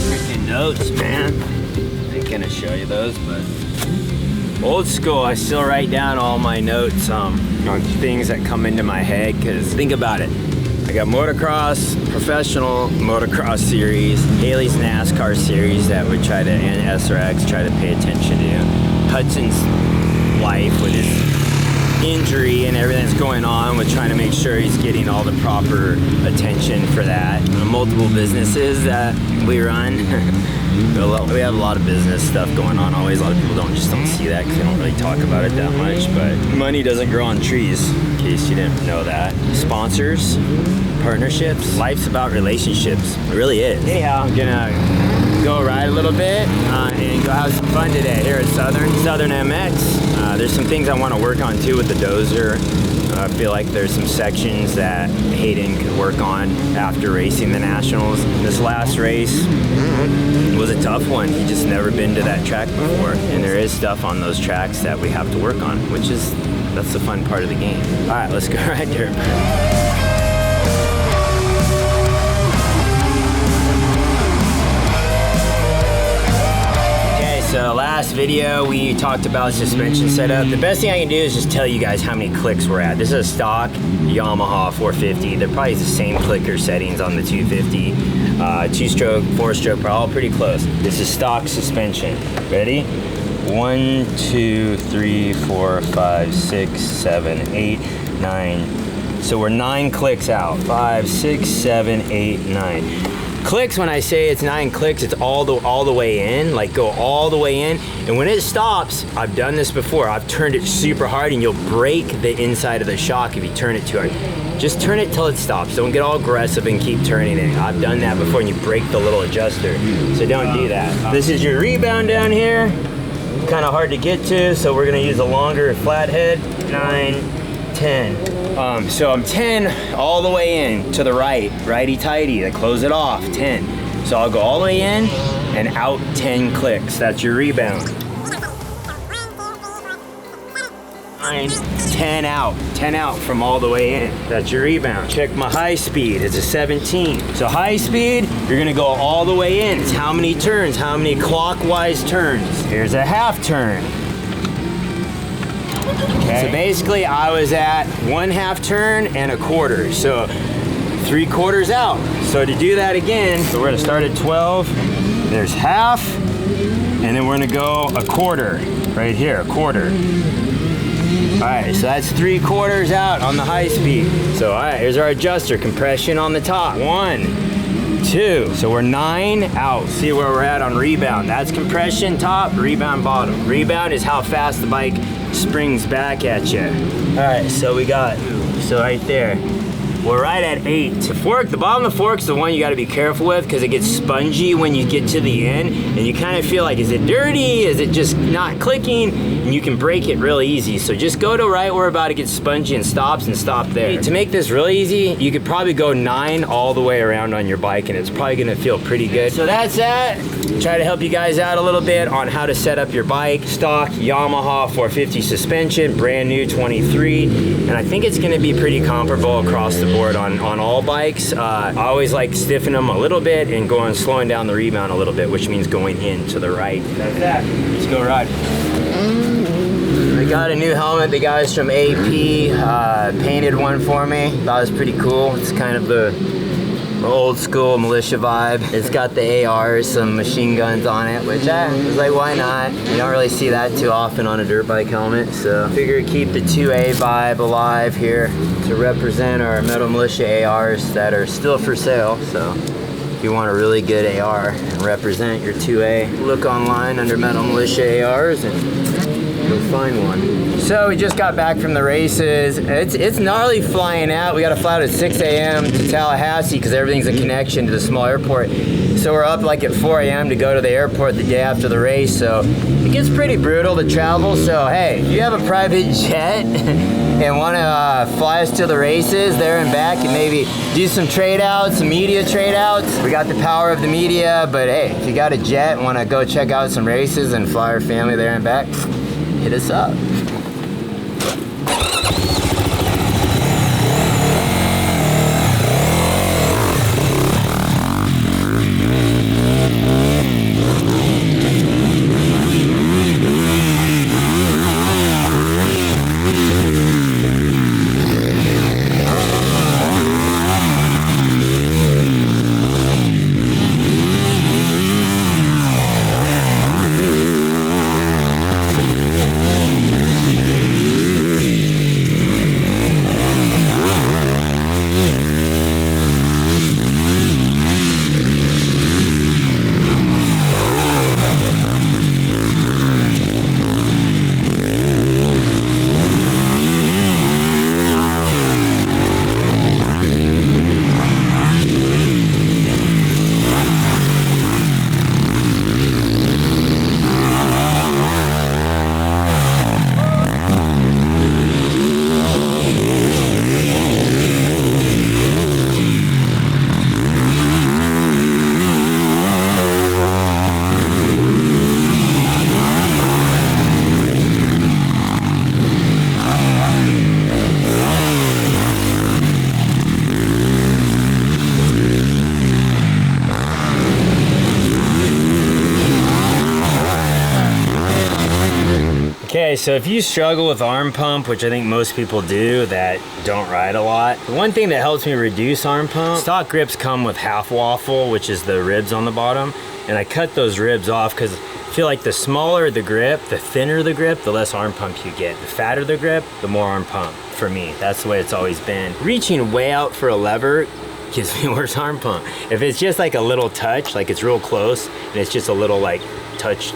Freaking notes, man. I ain't gonna show you those, but old school, I still write down all my notes on things that come into my head, because think about it. I got motocross, professional motocross series, Haley's NASCAR series that would try to, and SRX, try to pay attention to. Hudson's life with his injury and everything that's going on, with trying to make sure he's getting all the proper attention for that. Multiple businesses that we run. We have a lot of business stuff going on always. A lot of people don't see that because they don't really talk about it that much, but money doesn't grow on trees, in case you didn't know that. Sponsors, partnerships, life's about relationships. It really is. Anyhow, I'm gonna go ride a little bit and go have some fun today here at Southern MX. There's some things I want to work on too with the dozer. I feel like there's some sections that Hayden could work on after racing the Nationals. This last race was a tough one. He just never been to that track before, and there is stuff on those tracks that we have to work on, that's the fun part of the game. All right, let's go ride dirt. So last video we talked about suspension setup. The best thing I can do is just tell you guys how many clicks we're at. This is a stock Yamaha 450. They're probably the same clicker settings on the 250. 2-stroke, 4-stroke, all pretty close. This is stock suspension. Ready? 1, 2, 3, 4, 5, 6, 7, 8, 9. So we're 9 clicks out. 5, 6, 7, 8, 9. Clicks, when I say it's 9 clicks, it's all the way in, like go all the way in. And when it stops, I've done this before, I've turned it super hard and you'll break the inside of the shock if you turn it too hard. Just turn it till it stops. Don't get all aggressive and keep turning it. I've done that before and you break the little adjuster. So don't do that. This is your rebound down here. Kind of hard to get to, so we're gonna use a longer flathead. 9, 10. So I'm 10 all the way in to the right, righty-tighty, to close it off, 10. So I'll go all the way in and out 10 clicks. That's your rebound. 9, 10 out from all the way in. That's your rebound. Check my high speed, it's a 17. So high speed, you're gonna go all the way in. It's how many turns, how many clockwise turns. Here's a half turn. Okay. So basically I was at 1/2 turn and a quarter. So 3/4 out. So to do that again, so we're gonna start at 12. There's half, and then we're gonna go a quarter right here, a quarter. All right, so that's 3/4 out on the high speed. So all right, here's our adjuster, compression on the top. 1, 2, so we're 9 out. See where we're at on rebound. That's compression top, rebound bottom. Rebound is how fast the bike springs back at you. All right, so we got, right there, we're right at 8. The fork, the bottom of the fork is the one you gotta be careful with because it gets spongy when you get to the end and you kind of feel like, is it dirty? Is it just not clicking? And you can break it real easy. So just go to right where about it gets spongy and stop there. To make this really easy, you could probably go 9 all the way around on your bike and it's probably gonna feel pretty good. So that's that. Try to help you guys out a little bit on how to set up your bike. Stock Yamaha 450 suspension, brand new 23. And I think it's gonna be pretty comparable across the board on all bikes. I always like stiffen them a little bit and slowing down the rebound a little bit, which means going in to the right. That's that. Let's go ride. I got a new helmet. The guys from AP painted one for me. Thought it was pretty cool. It's kind of the old school militia vibe. It's got the ARs, some machine guns on it, which I was like, why not? You don't really see that too often on a dirt bike helmet, so I figured keep the 2A vibe alive here to represent our Metal Militia ARs that are still for sale. So if you want a really good AR and represent your 2A, look online under Metal Militia ARs and you'll find one. So we just got back from the races. It's gnarly flying out. We got to fly out at 6 a.m. to Tallahassee because everything's a connection to the small airport. So we're up like at 4 a.m. to go to the airport the day after the race. So it gets pretty brutal to travel. So hey, if you have a private jet and want to fly us to the races there and back and maybe do some trade outs, some media trade outs, we got the power of the media. But hey, if you got a jet and want to go check out some races and fly our family there and back, hit us up. so if you struggle with arm pump, which I think most people do that don't ride a lot, the one thing that helps me reduce arm pump, stock grips come with half waffle, which is the ribs on the bottom, and I cut those ribs off because I feel like the smaller the grip, the thinner the grip, the less arm pump you get. The fatter the grip, the more arm pump for me. That's the way it's always been. Reaching way out for a lever gives me worse arm pump. If it's just like a little touch, like it's real close, and it's just a little like touch,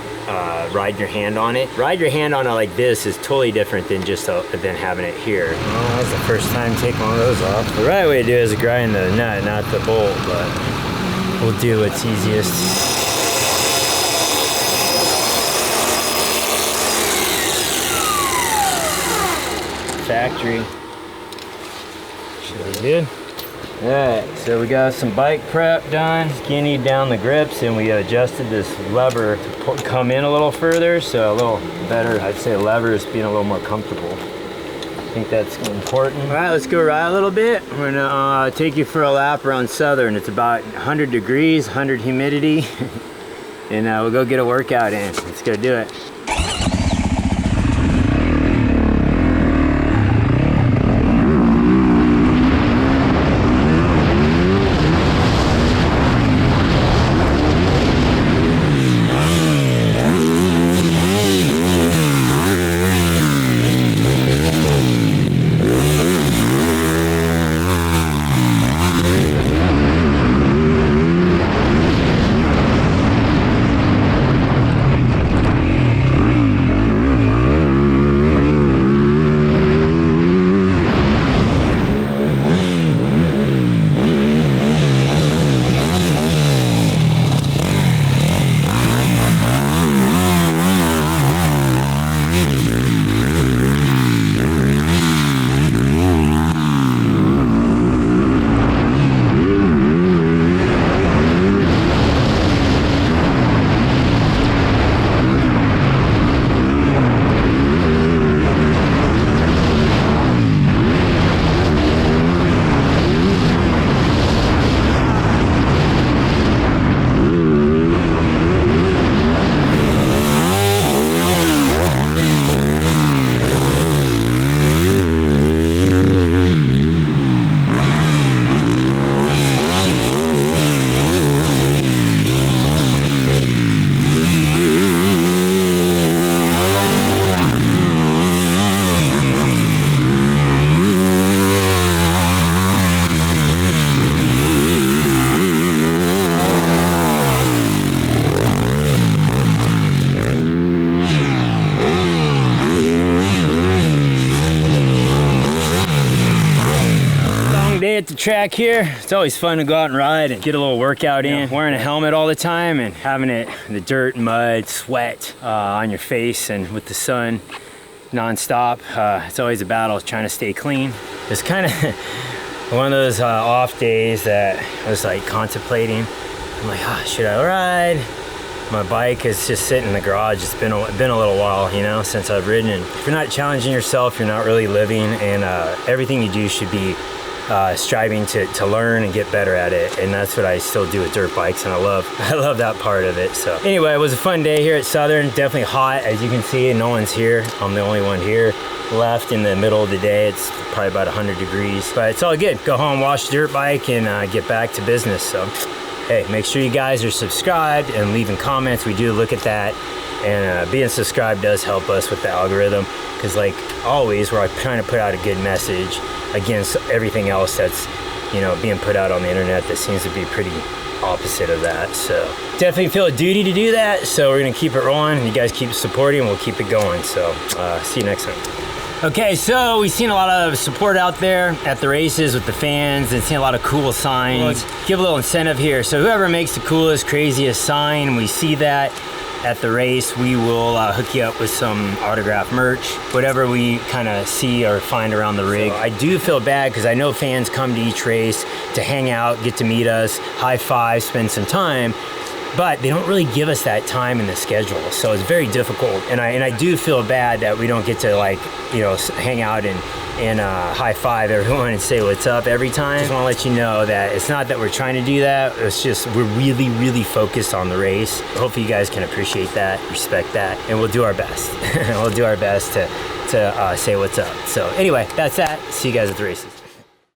ride your hand on it. Ride your hand on it like this is totally different than just than having it here. Well, that's the first time taking one of those off. The right way to do it is to grind the nut, not the bolt, but we'll do what's easiest. Factory. Should be good. Alright, so we got some bike prep done, skinny down the grips, and we adjusted this lever to come in a little further, so a little better. I'd say lever is being a little more comfortable. I think that's important. Alright, let's go ride a little bit. We're gonna take you for a lap around Southern. It's about 100 degrees, 100 humidity, and we'll go get a workout in. Let's go do it. At the track here, it's always fun to go out and ride and get a little workout in. Wearing a helmet all the time and having it, the dirt, mud, sweat on your face and with the sun non-stop. It's always a battle trying to stay clean. It's kind of one of those off days that I was like contemplating. I'm like, oh, should I ride? My bike is just sitting in the garage. It's been a little while, you know, since I've ridden. And if you're not challenging yourself, you're not really living, and everything you do should be striving to learn and get better at it, and that's what I still do with dirt bikes, and I love that part of it. So anyway, it was a fun day here at Southern. Definitely hot, as you can see, and no one's here. I'm the only one here left in the middle of the day. It's probably about 100 degrees, but it's all good. Go home, wash the dirt bike, and get back to business. So hey, make sure you guys are subscribed and leaving comments. We do look at that, and being subscribed does help us with the algorithm, because like always, we're trying to put out a good message against everything else that's, you know, being put out on the internet that seems to be pretty opposite of that. So definitely feel a duty to do that, so we're gonna keep it rolling. You guys keep supporting and we'll keep it going. So see you next time. Okay, so we've seen a lot of support out there at the races with the fans, and seen a lot of cool signs. Give a little incentive here. So whoever makes the coolest, craziest sign, we see that at the race, we will hook you up with some autograph merch, whatever we kind of see or find around the rig. So I do feel bad because I know fans come to each race to hang out, get to meet us, high five, spend some time, but they don't really give us that time in the schedule, so it's very difficult. And I do feel bad that we don't get to, like, you know, hang out and high five everyone and say what's up every time. Just want to let you know that it's not that we're trying to do that, it's just we're really focused on the race. Hopefully you guys can appreciate that, respect that, and we'll do our best. We'll do our best to say what's up. So anyway, that's that. See you guys at the races.